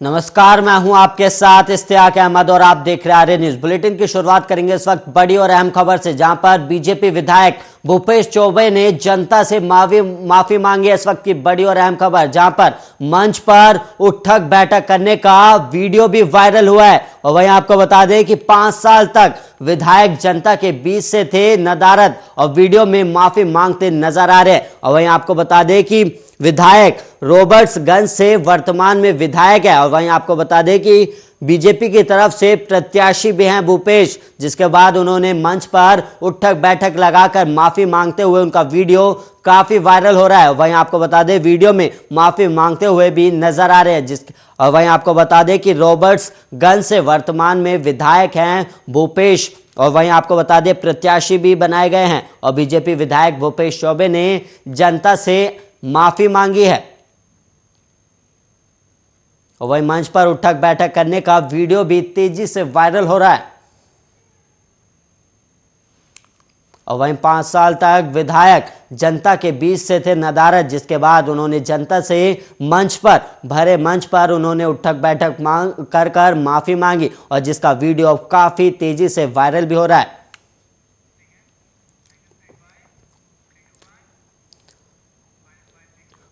नमस्कार, मैं हूं आपके साथ इश्तियाक अहमद और आप देख रहे हैं आर्य न्यूज बुलेटिन की शुरुआत करेंगे इस वक्त बड़ी और अहम खबर से, जहां पर बीजेपी विधायक भूपेश चौबे ने जनता से माफी मांगी है। इस वक्त की बड़ी और अहम खबर, जहां पर मंच पर उठक बैठक करने का वीडियो भी वायरल हुआ है। और वहीं आपको बता दें कि 5 साल तक विधायक जनता के बीच से थे नदारद और वीडियो में माफी मांगते नजर आ रहे हैं। और वहीं आपको बता दें कि विधायक रॉबर्ट्सगंज से वर्तमान में विधायक है। और वहीं आपको बता दें कि बीजेपी की तरफ से प्रत्याशी भी हैं भूपेश, जिसके बाद उन्होंने मंच पर उठक बैठक लगाकर माफी मांगते हुए उनका वीडियो काफी वायरल हो रहा है। वहीं आपको बता दें वीडियो में माफी मांगते हुए भी नजर आ रहे हैं। और वहीं आपको बता दें कि रॉबर्ट्सगंज से वर्तमान में विधायक हैं भूपेश, और वहीं आपको बता दें प्रत्याशी भी बनाए गए हैं। और बीजेपी विधायक भूपेश चौबे ने जनता से माफी मांगी है। और वहीं मंच पर उठक बैठक करने का वीडियो भी तेजी से वायरल हो रहा है। और वहीं 5 साल तक विधायक जनता के बीच से थे नदारद, जिसके बाद उन्होंने जनता से भरे मंच पर उन्होंने उठक बैठक कर माफी मांगी, और जिसका वीडियो काफी तेजी से वायरल भी हो रहा है।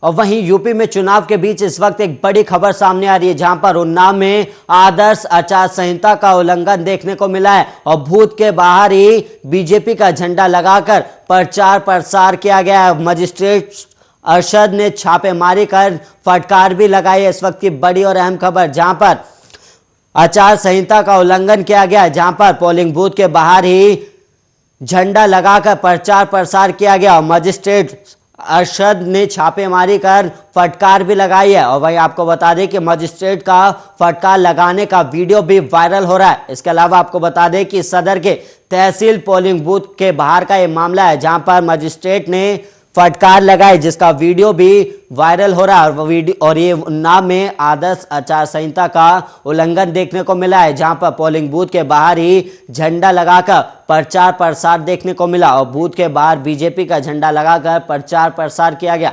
और वहीं यूपी में चुनाव के बीच इस वक्त एक बड़ी खबर सामने आ रही है, जहां पर उन्नाव में आदर्श आचार संहिता का उल्लंघन देखने को मिला है। और बूथ के बाहर ही बीजेपी का झंडा लगाकर प्रचार प्रसार किया गया है। मजिस्ट्रेट अरशद ने छापेमारी कर फटकार भी लगाई है। इस वक्त की बड़ी और अहम खबर, जहां पर आचार संहिता का उल्लंघन किया गया है, जहां पर पोलिंग बूथ के बाहर ही झंडा लगाकर प्रचार प्रसार किया गया और मजिस्ट्रेट अरशद ने छापेमारी कर फटकार भी लगाई है। और वहीं आपको बता दें कि मजिस्ट्रेट का फटकार लगाने का वीडियो भी वायरल हो रहा है। इसके अलावा आपको बता दें कि सदर के तहसील पोलिंग बूथ के बाहर का यह मामला है, जहां पर मजिस्ट्रेट ने फटकार लगाई, जिसका वीडियो भी वायरल हो रहा है। और ये उन्नाव में आदर्श आचार संहिता का उल्लंघन देखने को मिला है, जहां पर पोलिंग बूथ के बाहर ही झंडा लगाकर प्रचार प्रसार देखने को मिला और बूथ के बाहर बीजेपी का झंडा लगाकर प्रचार प्रसार किया गया।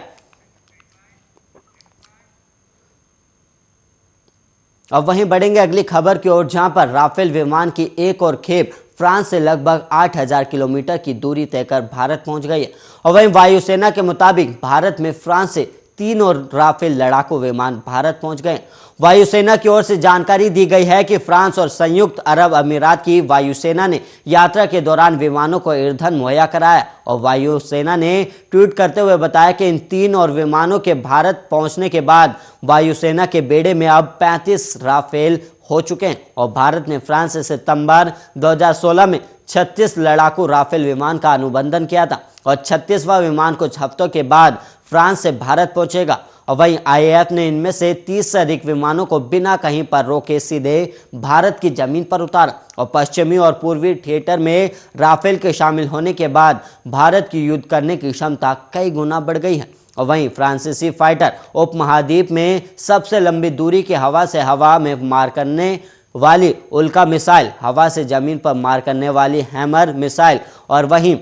अब वहीं बढ़ेंगे अगली खबर की ओर, जहां पर राफेल विमान की एक और खेप फ्रांस से लगभग 8000 किलोमीटर की दूरी तय कर भारत पहुंच गई है। और वहीं वायुसेना के मुताबिक भारत में फ्रांस से 3 और राफेल लड़ाकू विमान भारत पहुंच गए। वायुसेना की ओर से जानकारी दी गई है कि फ्रांस और संयुक्त अरब अमीरात की वायुसेना ने यात्रा के दौरान विमानों को ईंधन मुहैया कराया। और वायुसेना ने ट्वीट करते हुए बताया कि इन 3 और विमानों के भारत पहुंचने के बाद वायुसेना के बेड़े में अब 35 राफेल हो चुके हैं। और भारत ने फ्रांस से सितंबर 2016 में 36 लड़ाकू राफेल विमान का अनुबंधन किया था और 36वां विमान कुछ हफ्तों के बाद फ्रांस से भारत पहुंचेगा। और वहीं आईएएफ ने इनमें से 30 से अधिक विमानों को बिना कहीं पर रोके सीधे भारत की जमीन पर उतारा। और पश्चिमी और पूर्वी थिएटर में राफेल के शामिल होने के बाद भारत की युद्ध करने की क्षमता कई गुना बढ़ गई है। और वहीं फ्रांसीसी फाइटर उपमहाद्वीप में सबसे लंबी दूरी के हवा से हवा में मार करने वाली उल्का मिसाइल, हवा से जमीन पर मार करने वाली हैमर मिसाइल और वहीं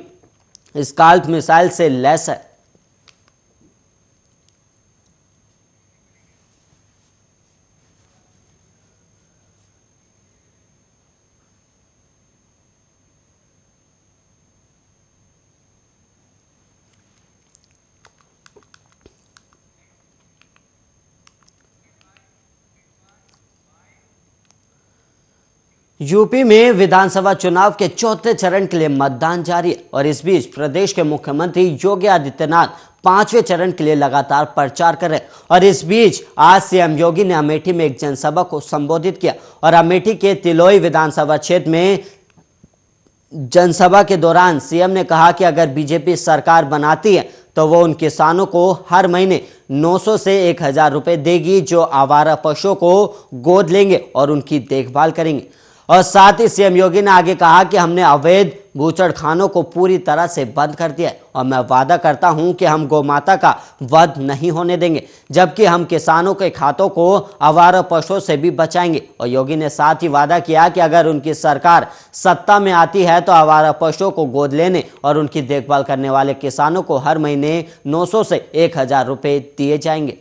स्काल्प मिसाइल से लैस है। यूपी में विधानसभा चुनाव के चौथे चरण के लिए मतदान जारी है। और इस बीच प्रदेश के मुख्यमंत्री योगी आदित्यनाथ 5वें चरण के लिए लगातार प्रचार कर रहे हैं। और इस बीच आज सीएम योगी ने अमेठी में एक जनसभा को संबोधित किया और अमेठी के तिलोई विधानसभा क्षेत्र में जनसभा के दौरान सीएम ने कहा कि अगर बीजेपी सरकार बनाती है तो वो उन किसानों को हर महीने 900 से 1000 रुपए देगी, जो आवारा पशुओं को गोद लेंगे और उनकी देखभाल करेंगे। और साथ ही सीएम योगी ने आगे कहा कि हमने अवैध बूचड़खानों को पूरी तरह से बंद कर दिया है और मैं वादा करता हूं कि हम गौमाता का वध नहीं होने देंगे, जबकि हम किसानों के खातों को आवारा पशुओं से भी बचाएंगे। और योगी ने साथ ही वादा किया कि अगर उनकी सरकार सत्ता में आती है तो आवारा पशुओं को गोद लेने और उनकी देखभाल करने वाले किसानों को हर महीने 900 से 1000 रुपए दिए जाएंगे।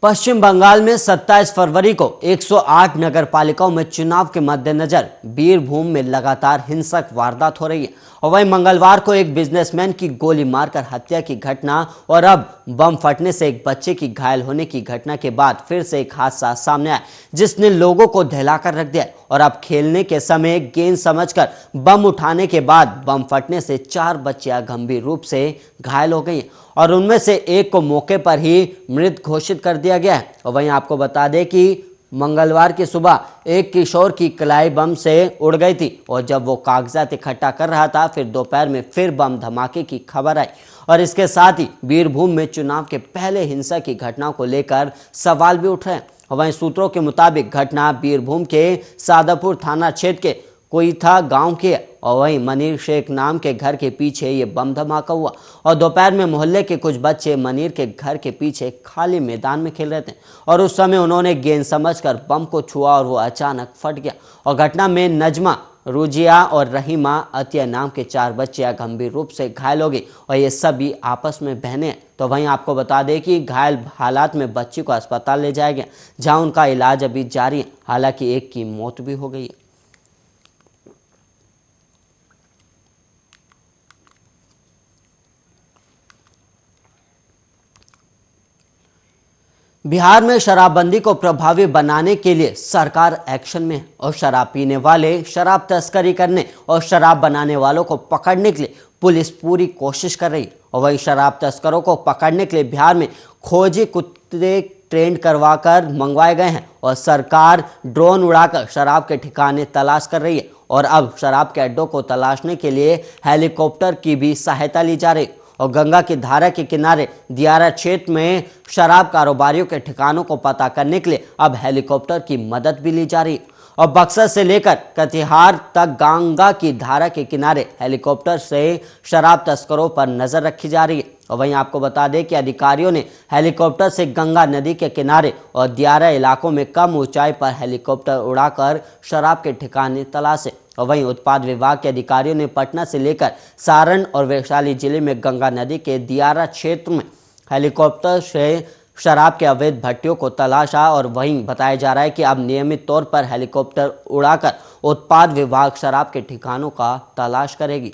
पश्चिम बंगाल में 27 फरवरी को 108 नगर पालिकाओं में चुनाव के मद्देनजर बीरभूम में लगातार हिंसक वारदात हो रही है। और वहीं मंगलवार को एक बिजनेसमैन की गोली मारकर हत्या की घटना और अब बम फटने से एक बच्चे की घायल होने की घटना के बाद फिर से एक हादसा सामने आया जिसने लोगों को दहलाकर रख दिया। और अब खेलने के समय गेंद समझकर बम उठाने के बाद बम फटने से 4 बच्चियां गंभीर रूप से घायल हो गई और उनमें से एक को मौके पर ही मृत घोषित कर दिया गया है। और वहीं आपको बता दें कि मंगलवार की सुबह एक किशोर की कलाई बम से उड़ गई थी और जब वो कागजात इकट्ठा कर रहा था फिर दोपहर में फिर बम धमाके की खबर आई। और इसके साथ ही बीरभूम में चुनाव के पहले हिंसा की घटनाओं को लेकर सवाल भी उठ रहे हैं। वहीं सूत्रों के मुताबिक घटना बीरभूम के सादापुर थाना क्षेत्र के कोईथा गांव की है और वहीं मनीर शेख नाम के घर के पीछे ये बम धमाका हुआ। और दोपहर में मोहल्ले के कुछ बच्चे मनीर के घर के पीछे खाली मैदान में खेल रहे थे और उस समय उन्होंने गेंद समझकर बम को छुआ और वो अचानक फट गया। और घटना में नजमा, रुजिया और रहीमा अतिया नाम के 4 बच्चियां गंभीर रूप से घायल हो गई और ये सभी आपस में बहनें हैं। तो वहीं आपको बता दें कि घायल हालात में बच्ची को अस्पताल ले जाया गया जहां उनका इलाज अभी जारी है। हालांकि एक की मौत भी हो गई है। बिहार में शराबबंदी को प्रभावी बनाने के लिए सरकार एक्शन में है और शराब पीने वाले, शराब तस्करी करने और शराब बनाने वालों को पकड़ने के लिए पुलिस पूरी कोशिश कर रही है। और वहीं शराब तस्करों को पकड़ने के लिए बिहार में खोजी कुत्ते ट्रेंड करवाकर मंगवाए गए हैं और सरकार ड्रोन उड़ाकर शराब के ठिकाने तलाश कर रही है। और अब शराब के अड्डों को तलाशने के लिए हेलीकॉप्टर की भी सहायता ली जा रही है। और गंगा की धारा के किनारे दियारा क्षेत्र में शराब कारोबारियों के ठिकानों को पता करने के लिए अब हेलीकॉप्टर की मदद भी ली जा रही है। और बक्सर से लेकर कटिहार तक गंगा की धारा के किनारे हेलीकॉप्टर से शराब तस्करों पर नजर रखी जा रही है। और वहीं आपको बता दें कि अधिकारियों ने हेलीकॉप्टर से गंगा नदी के किनारे और दियारा इलाकों में कम ऊंचाई पर हेलीकॉप्टर उड़ाकर शराब के ठिकाने तलाशे। और वहीं उत्पाद विभाग के अधिकारियों ने पटना से लेकर सारण और वैशाली जिले में गंगा नदी के दियारा क्षेत्र में हेलीकॉप्टर से शराब के अवैध भट्टियों को तलाशा। और वहीं बताया जा रहा है कि अब नियमित तौर पर हेलीकॉप्टर उड़ाकर उत्पाद विभाग शराब के ठिकानों का तलाश करेगी।